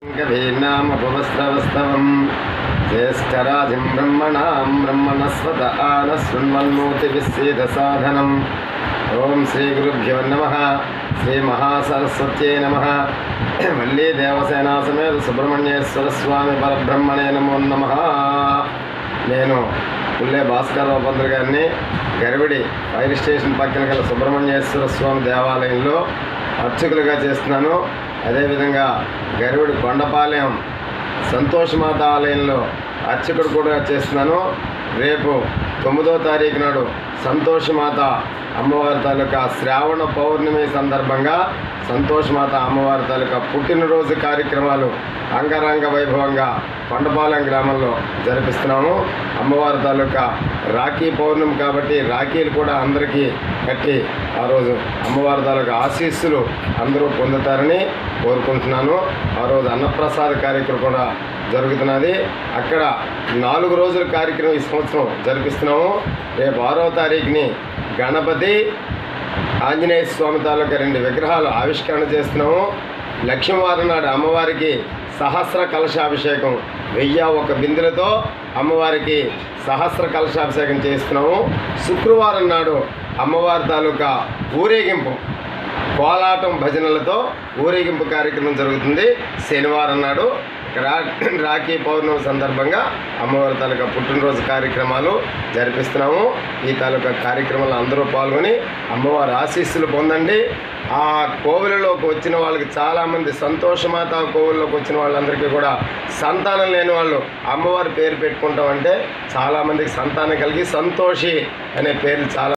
कवीनामपवस्त्रवस्तवं ज्येष्ठराजं ब्रह्मणां ब्रह्मणस्पत आनशृण्वन्नोतिविश्वेदसाधनम्। ओं श्रीगुरुभ्यो नमः। श्रीमहासरस्वत्यै नमः। वल्ली देवसेना समेत सुब्रह्मण्येश्वर स्वामी परब्रह्मणे नमो नमः। నేను పుల్లే భాస్కరరావు పంతులు గారిని గరివిడి ఫైర్ స్టేషన్ పక్కన గల సుబ్రహ్మణ్యేశ్వర స్వామి దేవాలయంలో అర్చకులుగా చేస్తున్నాను. అదేవిధంగా గరివిడి కొండపాలెం సంతోషమాత ఆలయంలో అర్చకుడు కూడా చేస్తున్నాను. రేపు 9వ తారీఖు నాడు సంతోషమాత అమ్మవారి తాలూకా శ్రావణ పౌర్ణమి సందర్భంగా సంతోషమాత అమ్మవారి తాలూకా పుట్టినరోజు కార్యక్రమాలు అంగరంగ వైభవంగా కొండపాలెం గ్రామంలో జరిపిస్తున్నాము. అమ్మవారి తాలూకా రాఖీ పౌర్ణమి కాబట్టి రాఖీలు కూడా అందరికీ కట్టి ఆ రోజు అమ్మవారి తాలూకా ఆశీస్సులు అందరూ పొందుతారని కోరుకుంటున్నాను. ఆ రోజు అన్నప్రసాద కార్యక్రమం కూడా జరుగుతున్నది. అక్కడ 4 రోజుల కార్యక్రమం ఈ సంవత్సరం జరిపిస్తున్నాము. రేపు 6వ తారీఖుని గణపతి ఆంజనేయ స్వామి తాలూకా 2 విగ్రహాలు ఆవిష్కరణ చేస్తున్నాము. లక్ష్మీవారం నాడు అమ్మవారికి సహస్ర కలశాభిషేకం 1001 బిందెలతో అమ్మవారికి సహస్ర కలశాభిషేకం చేస్తున్నాము. శుక్రవారం నాడు అమ్మవారి తాలూకా ఊరేగింపు కోలాటం భజనలతో ఊరేగింపు కార్యక్రమం జరుగుతుంది. శనివారం నాడు రాఖీ పౌర్ణమి సందర్భంగా అమ్మవారి తాలూకా పుట్టినరోజు కార్యక్రమాలు జరిపిస్తున్నాము. ఈ తాలూకా కార్యక్రమాలు అందరూ పాల్గొని అమ్మవారి ఆశీస్సులు పొందండి. ఆ కోవిలలోకి వచ్చిన వాళ్ళకి చాలామంది సంతోషమాత కోవిల్లోకి వచ్చిన వాళ్ళందరికీ కూడా సంతానం లేని వాళ్ళు అమ్మవారి పేరు పెట్టుకుంటామంటే చాలామందికి సంతానం కలిగి సంతోషి అనే పేర్లు చాలా